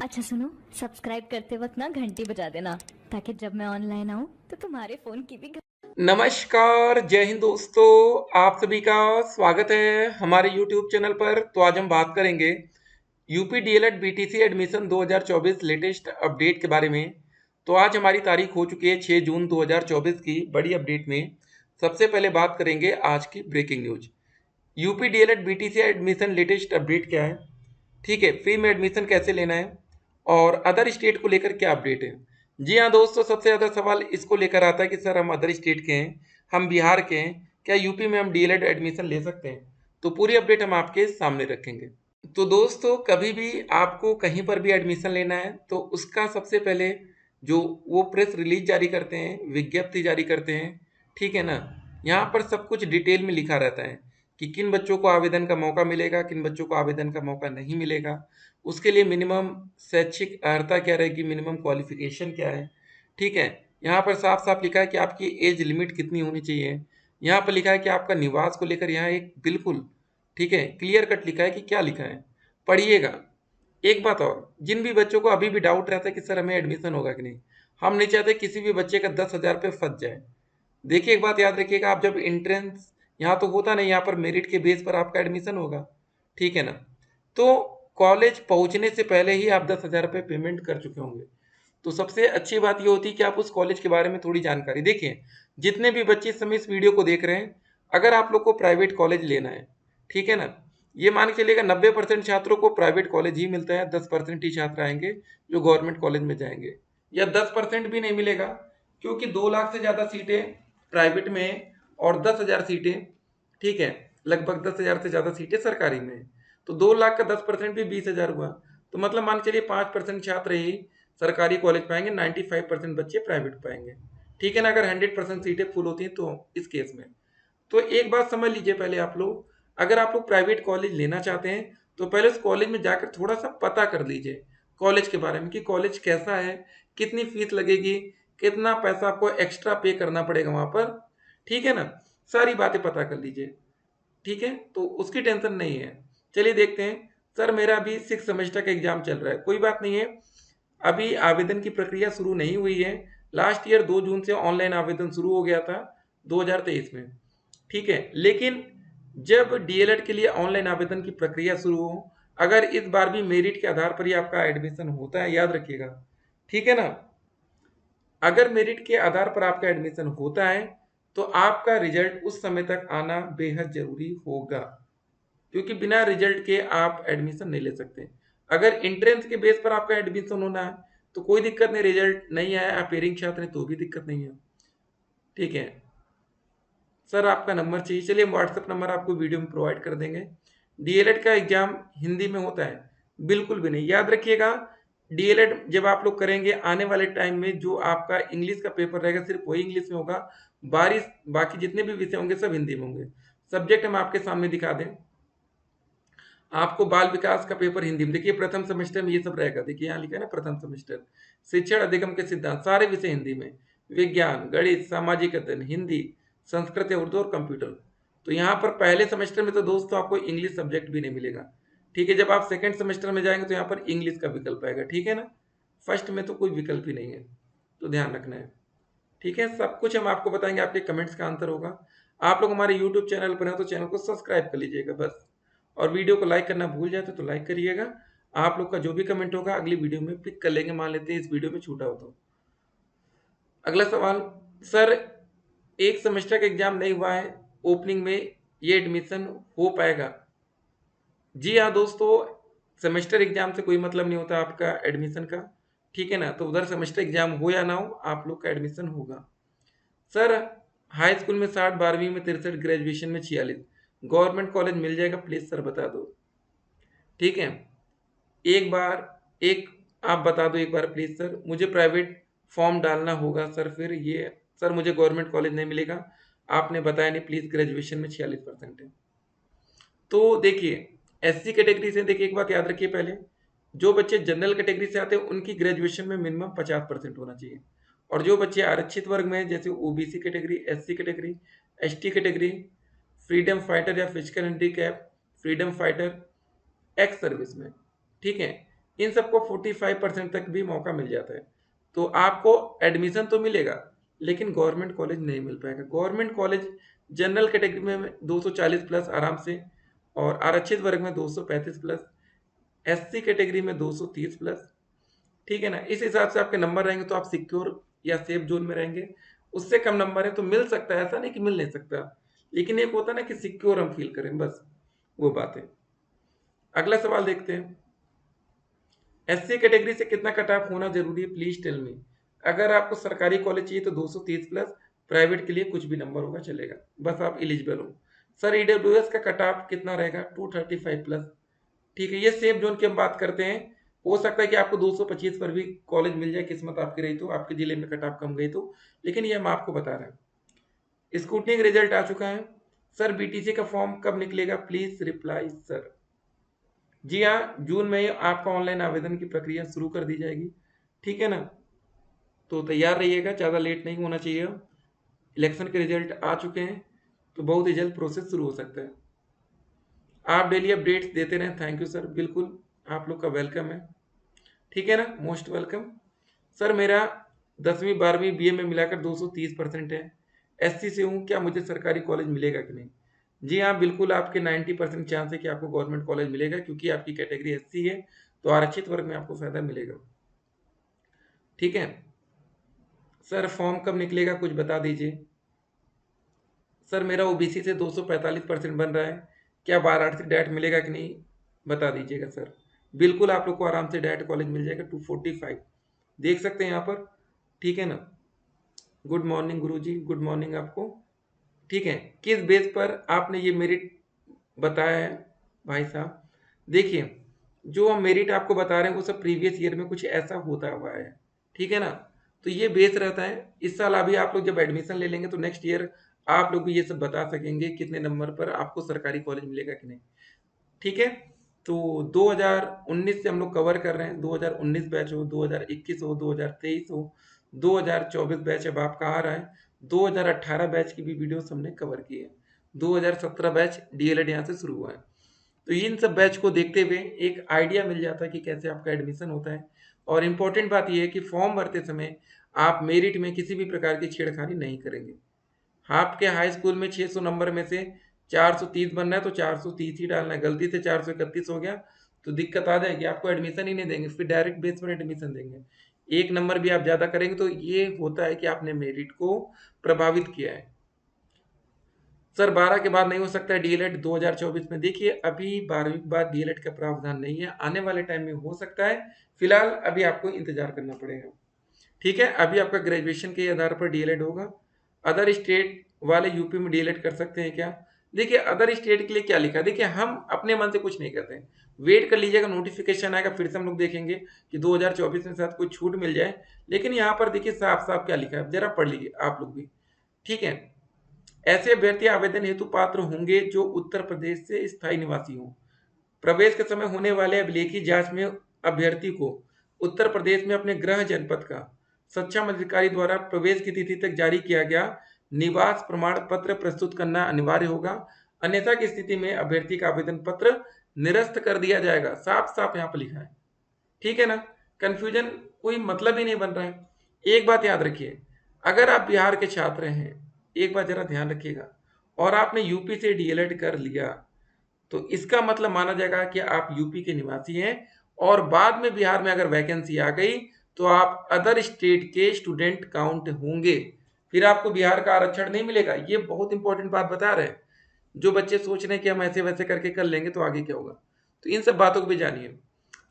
अच्छा सुनो, सब्सक्राइब करते वक्त ना घंटी बजा देना ताकि जब मैं ऑनलाइन आऊँ तो तुम्हारे फोन की भी नमस्कार, जय हिंद दोस्तों। आप सभी का स्वागत है हमारे YouTube चैनल पर। तो आज हम बात करेंगे UP DElEd BTC admission 2024 latest update के बारे में। तो आज हमारी तारीख हो चुकी है 6 जून 2024 की। बड़ी अपडेट में सबसे पहले बात करेंगे आज की breaking news. UP DElEd BTC admission latest update क्या है, ठीक है, फ्री में एडमिशन कैसे लेना है और अदर स्टेट को लेकर क्या अपडेट है। जी हाँ दोस्तों, सबसे ज़्यादा सवाल इसको लेकर आता है कि सर हम अदर स्टेट के हैं, हम बिहार के हैं, क्या यूपी में हम डीएलएड एडमिशन ले सकते हैं। तो पूरी अपडेट हम आपके सामने रखेंगे। तो दोस्तों, कभी भी आपको कहीं पर भी एडमिशन लेना है तो उसका सबसे पहले जो वो प्रेस रिलीज जारी करते हैं, विज्ञप्ति जारी करते हैं, ठीक है ना, यहाँ पर सब कुछ डिटेल में लिखा रहता है कि किन बच्चों को आवेदन का मौका मिलेगा, किन बच्चों को आवेदन का मौका नहीं मिलेगा। उसके लिए मिनिमम शैक्षिक अर्हता क्या रहेगी, मिनिमम क्वालिफिकेशन क्या है, ठीक है। यहाँ पर साफ साफ लिखा है कि आपकी एज लिमिट कितनी होनी चाहिए। यहाँ पर लिखा है कि आपका निवास को लेकर यहाँ एक बिल्कुल, ठीक है, क्लियर कट लिखा है कि क्या लिखा है, पढ़िएगा। एक बात और, जिन भी बच्चों को अभी भी डाउट रहता है कि सर हमें एडमिशन होगा कि नहीं, हम नहीं चाहते किसी भी बच्चे का 10,000 पे फंस जाए। देखिए, एक बात याद रखिएगा, आप जब एंट्रेंस, यहाँ तो होता नहीं, यहाँ पर मेरिट के बेस पर आपका एडमिशन होगा, ठीक है ना। तो कॉलेज पहुंचने से पहले ही आप 10,000 रुपये पेमेंट कर चुके होंगे। तो सबसे अच्छी बात ये होती है कि आप उस कॉलेज के बारे में थोड़ी जानकारी देखिए। जितने भी बच्चे इस समय इस वीडियो को देख रहे हैं, अगर आप लोग को प्राइवेट कॉलेज लेना है, ठीक है ना, ये मान के चलिएगा 90% छात्रों को प्राइवेट कॉलेज ही मिलता है, 10% ही छात्र आएंगे जो गवर्नमेंट कॉलेज में जाएंगे, या 10% भी नहीं मिलेगा, क्योंकि 2 लाख से ज़्यादा सीटें प्राइवेट में हैं और 10,000 सीटें, ठीक है, लगभग 10,000 से ज़्यादा सीटें सरकारी में हैं। तो 2 लाख का 10% भी 20,000 हुआ। तो मतलब मान के चलिए 5% छात्र ही सरकारी कॉलेज पाएंगे, 95% बच्चे प्राइवेट पाएंगे, ठीक है ना, अगर 100% सीटें फुल होती हैं तो इस केस में। तो एक बात समझ लीजिए पहले आप लोग, अगर आप लोग प्राइवेट कॉलेज लेना चाहते हैं तो पहले उस कॉलेज में जाकर थोड़ा सा पता कर लीजिए कॉलेज के बारे में कि कॉलेज कैसा है, कितनी फीस लगेगी, कितना पैसा आपको एक्स्ट्रा पे करना पड़ेगा वहाँ पर, ठीक है ना, सारी बातें पता कर लीजिए, ठीक है। तो उसकी टेंशन नहीं है। चलिए देखते हैं। सर मेरा अभी 6 सेमेस्टर का एग्जाम चल रहा है, कोई बात नहीं है, अभी आवेदन की प्रक्रिया शुरू नहीं हुई है। लास्ट ईयर 2 जून से ऑनलाइन आवेदन शुरू हो गया था 2023 में, ठीक है। लेकिन जब डीएलएड के लिए ऑनलाइन आवेदन की प्रक्रिया शुरू हो, अगर इस बार भी मेरिट के आधार पर ही आपका एडमिशन होता है, याद रखिएगा, ठीक है ना, अगर मेरिट के आधार पर आपका एडमिशन होता है तो आपका रिजल्ट उस समय तक आना बेहद जरूरी होगा, क्योंकि बिना रिजल्ट के आप एडमिशन नहीं ले सकते। अगर एंट्रेंस के बेस पर आपका एडमिशन होना है तो कोई दिक्कत नहीं, रिजल्ट नहीं आया, आप पेयरिंग छात्र हैं तो भी दिक्कत नहीं है, ठीक है। सर आपका नंबर चाहिए, चलिए हम व्हाट्सएप नंबर आपको वीडियो में प्रोवाइड कर देंगे। डीएलएड का एग्जाम हिंदी में होता है? बिल्कुल भी नहीं, याद रखिएगा। डीएलएड जब आप लोग करेंगे आने वाले टाइम में, जो आपका इंग्लिश का पेपर रहेगा सिर्फ वही इंग्लिश में होगा, बारिश बाकी जितने भी विषय होंगे सब हिंदी में होंगे। सब्जेक्ट हम आपके सामने दिखा दें, आपको बाल विकास का पेपर हिंदी में, देखिए प्रथम सेमेस्टर में ये सब रहेगा, देखिए यहाँ लिखा है ना प्रथम सेमेस्टर, शिक्षण अधिगम के सिद्धांत, सारे विषय हिंदी में, विज्ञान, गणित, सामाजिक अध्ययन, हिंदी, संस्कृत या उर्दू और कंप्यूटर। तो यहाँ पर पहले सेमेस्टर में तो दोस्तों आपको इंग्लिश सब्जेक्ट भी नहीं मिलेगा, ठीक है। जब आप सेकंड सेमेस्टर में जाएंगे तो यहाँ पर इंग्लिश का विकल्प आएगा, ठीक है ना। फर्स्ट में तो कोई विकल्प ही नहीं है, तो ध्यान रखना है, ठीक है। सब कुछ हम आपको बताएंगे, आपके कमेंट्स का आंसर होगा। आप लोग हमारे यूट्यूब चैनल पर हैं तो चैनल को सब्सक्राइब कर लीजिएगा बस, और वीडियो को लाइक करना भूल जाए तो लाइक करिएगा। आप लोग का जो भी कमेंट होगा अगली वीडियो में पिक कर लेंगे, मान लेते हैं इस वीडियो में छूटा हो तो। अगला सवाल, सर एक सेमेस्टर का एग्जाम नहीं हुआ है, ओपनिंग में ये एडमिशन हो पाएगा? जी हाँ दोस्तों, सेमेस्टर एग्जाम से कोई मतलब नहीं होता आपका एडमिशन का, ठीक है ना। तो उधर सेमेस्टर एग्जाम हो या ना हो, आप लोग का एडमिशन होगा। सर हाई स्कूल में 60, 12वीं में 63, ग्रेजुएशन में 46, गवर्नमेंट कॉलेज मिल जाएगा प्लीज सर बता दो, ठीक है। एक बार, एक आप बता दो एक बार प्लीज सर, मुझे प्राइवेट फॉर्म डालना होगा सर, फिर ये सर मुझे गवर्नमेंट कॉलेज नहीं मिलेगा, आपने बताया नहीं, प्लीज ग्रेजुएशन में 46% है। तो देखिए, एससी कैटेगरी से, देखिए एक बात याद रखिए पहले, जो बच्चे जनरल कैटेगरी से आते हैं उनकी ग्रेजुएशन में मिनिमम 50% होना चाहिए, और जो बच्चे आरक्षित वर्ग में हैं जैसे OBC category, SC category, ST category, freedom fighter या physical handicap, freedom fighter, ex service में, ठीक है, इन सबको 45% तक भी मौका मिल जाता है। तो आपको एडमिशन तो मिलेगा, लेकिन गवर्नमेंट कॉलेज नहीं मिल पाएगा। गवर्नमेंट कॉलेज जनरल कैटेगरी में 240 प्लस आराम से, और आरक्षित वर्ग में 235 प्लस, एससी कैटेगरी में 230 प्लस। ठीक है ना, इस हिसाब से आपके नंबर रहेंगे तो आप सिक्योर या सेफ जोन में रहेंगे। उससे कम नंबर है तो मिल सकता है, ऐसा नहीं कि मिल नहीं सकता, लेकिन एक होता है ना कि सिक्योर हम फील करें, बस वो बात है। अगला सवाल देखते हैं, एससी कैटेगरी से कितना कट ऑफ होना जरूरी है, प्लीज टेल मी। अगर आपको सरकारी कॉलेज चाहिए तो 230 प्लस, प्राइवेट के लिए कुछ भी नंबर होगा चलेगा, बस आप एलिजिबल हो। सर ईडब्ल्यूएस का कट ऑफ कितना रहेगा, 235 प्लस। ठीक है, ये सेफ जोन की हम बात करते हैं। हो सकता है कि आपको 225 पर भी कॉलेज मिल जाए, किस्मत आपकी रही तो, आपके जिले में कट ऑफ कम गई तो, लेकिन ये हम आपको बता रहे हैं। स्कूटनी का रिजल्ट आ चुका है। सर बीटीसी का फॉर्म कब निकलेगा, प्लीज रिप्लाई सर। जी हाँ, जून में आपका ऑनलाइन आवेदन की प्रक्रिया शुरू कर दी जाएगी। ठीक है ना, तो तैयार रहिएगा, ज़्यादा लेट नहीं होना चाहिए। इलेक्शन के रिजल्ट आ चुके हैं, तो बहुत ही जल्द प्रोसेस शुरू हो सकता है। आप डेली अपडेट्स देते रहें, थैंक यू सर, बिल्कुल आप लोग का वेलकम है। ठीक है ना, मोस्ट वेलकम। सर मेरा 10वीं 12वीं बीए में मिलाकर 230% है, एससी से हूँ, क्या मुझे सरकारी कॉलेज मिलेगा कि नहीं। जी हाँ, बिल्कुल आपके 90% चांस है कि आपको गवर्नमेंट कॉलेज मिलेगा, क्योंकि आपकी कैटेगरी एससी है, तो आरक्षित वर्ग में आपको फायदा मिलेगा। ठीक है सर, फॉर्म कब निकलेगा कुछ बता दीजिए। सर मेरा ओबीसी से 245% बन रहा है, क्या वाराणसी डायरेक्ट मिलेगा कि नहीं, बता दीजिएगा सर। बिल्कुल आप लोग को आराम से डायरेक्ट कॉलेज मिल जाएगा, 245 देख सकते हैं यहाँ पर। ठीक है ना, गुड मॉर्निंग गुरुजी, गुड मॉर्निंग आपको। ठीक है, किस बेस पर आपने ये मेरिट बताया है भाई साहब। देखिए, जो हम मेरिट आपको बता रहे हैं वो सब प्रीवियस ईयर में कुछ ऐसा होता हुआ है। ठीक है ना, तो ये बेस रहता है। इस साल अभी आप लोग जब एडमिशन ले लेंगे तो नेक्स्ट ईयर आप लोग भी ये सब बता सकेंगे कितने नंबर पर आपको सरकारी कॉलेज मिलेगा कि नहीं। ठीक है, तो 2019 से हम लोग कवर कर रहे हैं, 2019 बैच हो, 2021 हो, 2023 हो, 2024 बैच अब आपका आ रहा है। 2018 बैच की भी वीडियोस हमने कवर की है। 2017 बैच डीएलएड यहाँ से शुरू हुआ है। तो इन सब बैच को देखते हुए एक आइडिया मिल जाता है कि कैसे आपका एडमिशन होता है। और इम्पोर्टेंट बात यह है कि फॉर्म भरते समय आप मेरिट में किसी भी प्रकार की छेड़खानी नहीं करेंगे। आपके हाई स्कूल में 600 नंबर में से 430 बनना है तो 430 ही डालना है, गलती से 431 हो गया तो दिक्कत आ जाएगी, आपको एडमिशन ही नहीं देंगे, फिर डायरेक्ट बेस पर एडमिशन देंगे। एक नंबर भी आप ज़्यादा करेंगे तो ये होता है कि आपने मेरिट को प्रभावित किया है। सर 12 के बाद नहीं हो सकता है डीएलएड 2024 में, देखिए अभी 12वीं के बाद डीएलएड का प्रावधान नहीं है, आने वाले टाइम में हो सकता है, फिलहाल अभी आपको इंतजार करना पड़ेगा। ठीक है, अभी आपका ग्रेजुएशन के आधार पर डीएलएड होगा। अदर स्टेट वाले यूपी में डीएलएड कर सकते हैं क्या। देखिए अदर स्टेट के लिए क्या लिखा है, देखिए हम अपने मन से कुछ नहीं करते हैं, वेट कर लीजिएगा, नोटिफिकेशन आएगा फिर से हम लोग देखेंगे कि 2024 में शायद कोई छूट मिल जाए। लेकिन यहाँ पर देखिए साफ साफ क्या लिखा है, जरा पढ़ लीजिए आप लोग भी। ठीक है, ऐसे अभ्यर्थी आवेदन हेतु पात्र होंगे जो उत्तर प्रदेश से स्थायी निवासी हों। प्रवेश के समय होने वाले अभिलेखी जांच में अभ्यर्थी को उत्तर प्रदेश में अपने गृह जनपद का सक्षम अधिकारी द्वारा प्रवेश की तिथि तक जारी किया गया निवास प्रमाण पत्र प्रस्तुत करना अनिवार्य होगा, अन्यथा की स्थिति में अभ्यर्थी का आवेदन पत्र निरस्त कर दिया जाएगा। साफ साफ यहाँ पर लिखा है। ठीक है ना, कंफ्यूजन कोई मतलब ही नहीं बन रहा है। एक बात याद रखिए, अगर आप बिहार के छात्र हैं, एक बात जरा ध्यान रखिएगा, और आपने यूपी से डीएलएड कर लिया तो इसका मतलब माना जाएगा कि आप यूपी के निवासी हैं, और बाद में बिहार में अगर वैकेंसी आ गई तो आप अदर स्टेट के स्टूडेंट काउंट होंगे, फिर आपको बिहार का आरक्षण नहीं मिलेगा। ये बहुत इंपॉर्टेंट बात बता रहे हैं। जो बच्चे सोच रहे हैं कि हम ऐसे वैसे करके कर लेंगे तो आगे क्या होगा, तो इन सब बातों को भी जानिए।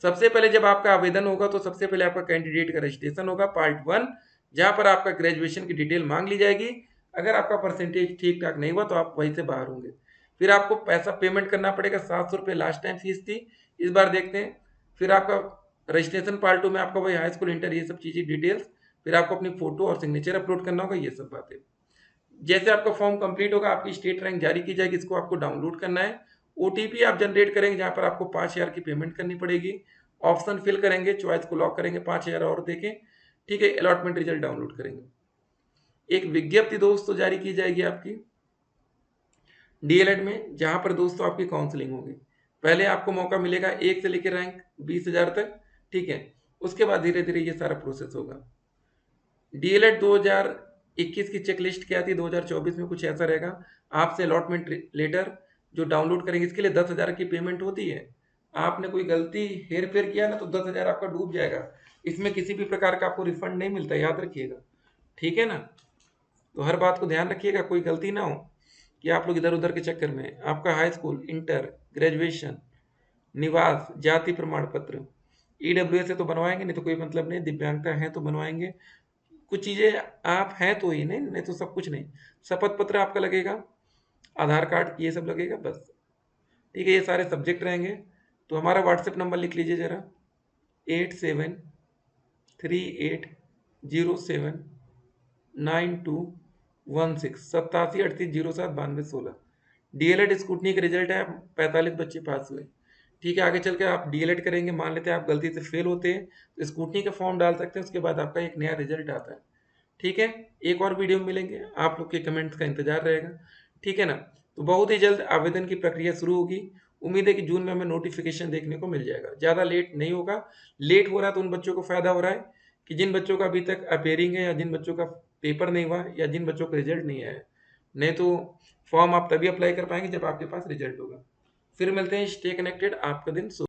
सबसे पहले जब आपका आवेदन होगा तो सबसे पहले आपका कैंडिडेट का रजिस्ट्रेशन होगा, पार्ट 1, जहां पर आपका ग्रेजुएशन की डिटेल मांग ली जाएगी। अगर आपका परसेंटेज ठीक ठाक नहीं हुआ तो आप वहीं से बाहर होंगे। फिर आपको पैसा पेमेंट करना पड़ेगा, 700 रुपये लास्ट टाइम फीस थी, इस बार देखते हैं। फिर आपका रजिस्ट्रेशन पार्ट 2 में आपका वही हाई स्कूल इंटर ये सब चीज़ें डिटेल्स, फिर आपको अपनी फोटो और सिग्नेचर अपलोड करना होगा, ये सब बातें। जैसे आपका फॉर्म कंप्लीट होगा आपकी स्टेट रैंक जारी की जाएगी, इसको आपको डाउनलोड करना है। ओटीपी आप जनरेट करेंगे जहां पर आपको 5,000 की पेमेंट करनी पड़ेगी। ऑप्शन फिल करेंगे, चॉइस को लॉक करेंगे, 5,000 और देखें। ठीक है, अलॉटमेंट रिजल्ट डाउनलोड करेंगे। एक विज्ञप्ति दोस्तों जारी की जाएगी आपकी डीएलएड में, जहां पर दोस्तों आपकी काउंसलिंग होगी। पहले आपको मौका मिलेगा 1 से लेकर रैंक 20,000 तक, ठीक है। उसके बाद धीरे धीरे ये सारा प्रोसेस होगा। डीएलएड 2021 की चेकलिस्ट क्या थी, 2024 में कुछ ऐसा रहेगा। आपसे अलॉटमेंट लेटर जो डाउनलोड करेंगे, इसके लिए 10,000 की पेमेंट होती है। आपने कोई गलती हेर फेर किया ना तो 10,000 आपका डूब जाएगा। इसमें किसी भी प्रकार का आपको रिफंड नहीं मिलता, याद रखिएगा। ठीक है ना। तो हर बात को ध्यान रखिएगा, कोई गलती ना हो कि आप लोग इधर उधर के चक्कर में आपका हाई स्कूल, इंटर, ग्रेजुएशन, निवास, जाति प्रमाण पत्र, ईडब्ल्यूएस से तो बनवाएंगे, नहीं तो कोई मतलब नहीं। दिव्यांगता है तो बनवाएंगे। कुछ चीज़ें आप हैं तो ही, नहीं नहीं तो सब कुछ नहीं। शपथ पत्र आपका लगेगा, आधार कार्ड ये सब लगेगा बस। ठीक है, ये सारे सब्जेक्ट रहेंगे। तो हमारा व्हाट्सएप नंबर लिख लीजिए ज़रा, 8738079216, 8738079216। डीएलएड स्कूटनी का रिजल्ट है, 45 बच्चे पास हुए। ठीक है, आगे चल के आप डीएलएड करेंगे, मान लेते हैं आप गलती से फेल होते हैं तो स्कूटनी का फॉर्म डाल सकते हैं, उसके बाद आपका एक नया रिजल्ट आता है। ठीक है, एक और वीडियो में मिलेंगे, आप लोग के कमेंट्स का इंतजार रहेगा। ठीक है ना। तो बहुत ही जल्द आवेदन की प्रक्रिया शुरू होगी। उम्मीद है कि जून में हमें नोटिफिकेशन देखने को मिल जाएगा, ज़्यादा लेट नहीं होगा। लेट हो रहा है तो उन बच्चों को फायदा हो रहा है कि जिन बच्चों का अभी तक अपेयरिंग है, या जिन बच्चों का पेपर नहीं हुआ, या जिन बच्चों का रिजल्ट नहीं आया। नहीं तो फॉर्म आप तभी अप्लाई कर पाएंगे जब आपके पास रिजल्ट होगा। फिर मिलते हैं, स्टे कनेक्टेड, आपका दिन शुभ।